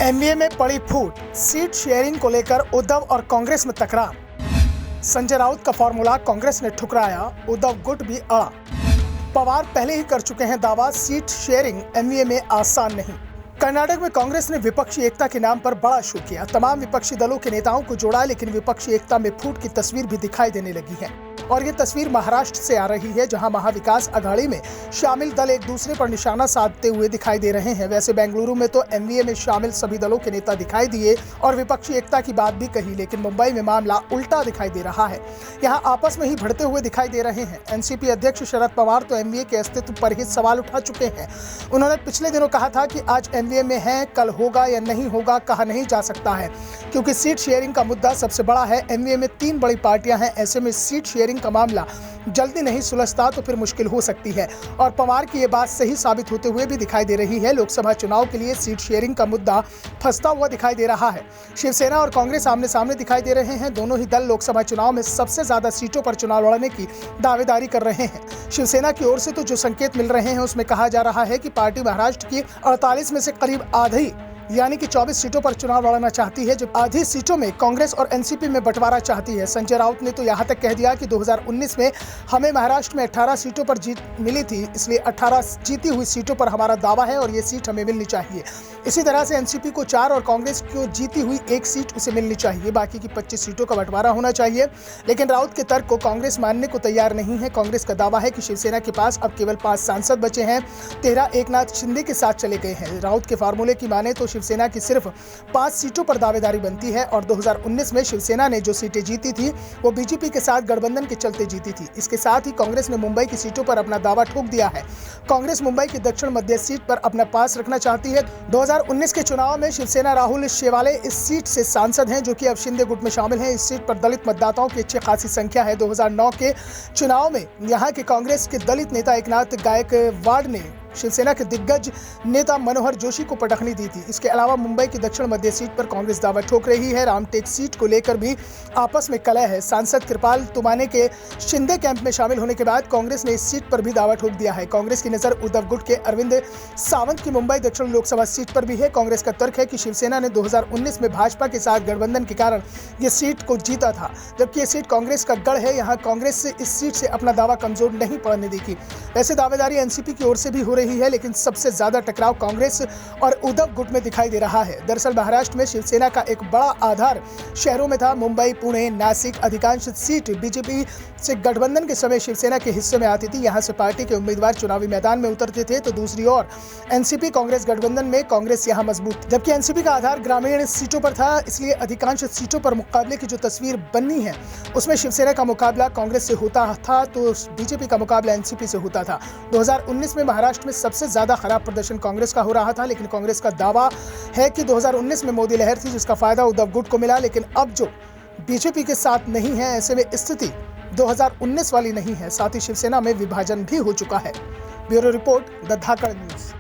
MVA में पड़ी फूट, seat sharing को लेकर उद्धव और कांग्रेस में तकरार। संजय राउत का फॉर्मूला कांग्रेस ने ठुकराया, उद्धव गुट भी अड़ा। पवार पहले ही कर चुके हैं दावा, सीट शेयरिंग एमवीए में आसान नहीं। कर्नाटक में कांग्रेस ने विपक्षी एकता के नाम पर बड़ा शो किया, तमाम विपक्षी दलों के नेताओं को जोड़ा, लेकिन विपक्षी एकता में फूट की तस्वीर भी दिखाई देने लगी है। और ये तस्वीर महाराष्ट्र से आ रही है, जहां महाविकास अघाड़ी में शामिल दल एक दूसरे पर निशाना साधते हुए दिखाई दे रहे हैं। वैसे बेंगलुरु में तो एमवीए में शामिल सभी दलों के नेता दिखाई दिए और विपक्षी एकता की बात भी कही, लेकिन मुंबई में मामला उल्टा दिखाई दे रहा है। यहाँ आपस में ही भिड़ते हुए दिखाई दे रहे हैं। एनसीपी अध्यक्ष शरद पवार तो एमवीए के अस्तित्व पर ही सवाल उठा चुके हैं। उन्होंने पिछले दिनों कहा था कि आज एमवीए में है, कल होगा या नहीं होगा कहा नहीं जा सकता है, क्योंकि सीट शेयरिंग का मुद्दा सबसे बड़ा है। एमवीए में 3 बड़ी पार्टियां हैं, ऐसे में सीट शेयरिंग का मामला जल्दी नहीं सुलझता तो फिर मुश्किल हो सकती है। और पवार की ये बात सही साबित होते हुए भी दिखाई दे रही है। लोकसभा चुनाव के लिए सीट शेयरिंग का मुद्दा फंसता हुआ दिखाई दे रहा है। शिवसेना और कांग्रेस आमने सामने दिखाई दे रहे हैं। दोनों ही दल लोकसभा चुनाव में सबसे ज्यादा सीटों पर चुनाव लड़ने की दावेदारी कर रहे हैं। शिवसेना की ओर से तो जो संकेत मिल रहे हैं उसमें कहा जा रहा है कि पार्टी महाराष्ट्र की 48 में से करीब आधी यानी कि 24 सीटों पर चुनाव लड़ना चाहती है, जब आधी सीटों में कांग्रेस और एनसीपी में बंटवारा चाहती है। संजय राउत ने तो यहां तक कह दिया कि 2019 में हमें महाराष्ट्र में 18 सीटों पर जीत मिली थी, इसलिए 18 जीती हुई सीटों पर हमारा दावा है और ये सीट हमें मिलनी चाहिए। इसी तरह से एनसीपी को 4 और कांग्रेस को जीती हुई 1 सीट उसे मिलनी चाहिए। बाकी की 25 सीटों का बंटवारा होना चाहिए, लेकिन राउत के तर्क को कांग्रेस मानने को तैयार नहीं है। कांग्रेस का दावा है कि शिवसेना के पास अब केवल 5 सांसद बचे हैं, 13 एकनाथ शिंदे के साथ चले गए हैं। राउत के फार्मूले की माने तो शिवसेना की सिर्फ 5 सीटों पर दावेदारी बनती है और 2019 में शिवसेना ने जो सीटें जीती थी वो बीजेपी के साथ गठबंधन के चलते जीती थी। इसके साथ ही कांग्रेस ने मुंबई की सीटों पर अपना दावा ठोक दिया है। कांग्रेस मुंबई की दक्षिण मध्य सीट पर अपना पास रखना चाहती है। 2019 के चुनाव में शिवसेना राहुल शेवाले इस सीट से सांसद हैं, जो कि अब शिंदे गुट में शामिल हैं। इस सीट पर दलित मतदाताओं की अच्छी खासी संख्या है। 2009 के चुनाव में यहाँ के कांग्रेस के दलित नेता एकनाथ गायकवाड़ ने शिवसेना के दिग्गज नेता मनोहर जोशी को पटखनी दी थी। इसके अलावा मुंबई की दक्षिण मध्य सीट पर कांग्रेस दावा ठोक रही है। रामटेक सीट को लेकर भी आपस में कलह है। सांसद कृपाल तुमाने के शिंदे कैंप में शामिल होने के बाद कांग्रेस ने इस सीट पर भी दावा ठोक दिया है। कांग्रेस की नजर उद्धव गुट के अरविंद सावंत की मुंबई दक्षिण लोकसभा सीट पर भी है। कांग्रेस का तर्क है कि शिवसेना ने 2019 में भाजपा के साथ गठबंधन के कारण ये सीट को जीता था, जबकि ये सीट कांग्रेस का गढ़ है। यहाँ कांग्रेस से इस सीट से अपना दावा कमजोर नहीं पड़ने देगी। वैसे दावेदारी एनसीपी की ओर से भी हो रही है, लेकिन सबसे ज्यादा टकराव कांग्रेस और उद्धव गुट में दिखाई दे रहा है। दरअसल महाराष्ट्र में शिवसेना का एक बड़ा आधार शहरों में था। मुंबई, पुणे, नासिक अधिकांश सीट बीजेपी से गठबंधन के समय शिवसेना के हिस्से में आती थी। यहां से पार्टी के उम्मीदवार चुनावी मैदान में उतरते थे, तो दूसरी ओर एनसीपी कांग्रेस गठबंधन में कांग्रेस यहां मजबूत, जबकि एनसीपी का आधार ग्रामीण सीटों पर था। इसलिए अधिकांश सीटों पर मुकाबले की जो तस्वीर बननी है उसमें शिवसेना का मुकाबला कांग्रेस से होता था, तो बीजेपी का मुकाबला एनसीपी से होता था। 2019 में महाराष्ट्र में सबसे ज्यादा खराब प्रदर्शन कांग्रेस का हो रहा था, लेकिन कांग्रेस का दावा है कि 2019 में मोदी लहर थी, जिसका फायदा उद्धव गुट को मिला। लेकिन अब जो बीजेपी के साथ नहीं है, ऐसे में स्थिति 2019 वाली नहीं है। साथ ही शिवसेना में विभाजन भी हो चुका है। Bureau report, the Dhakad news.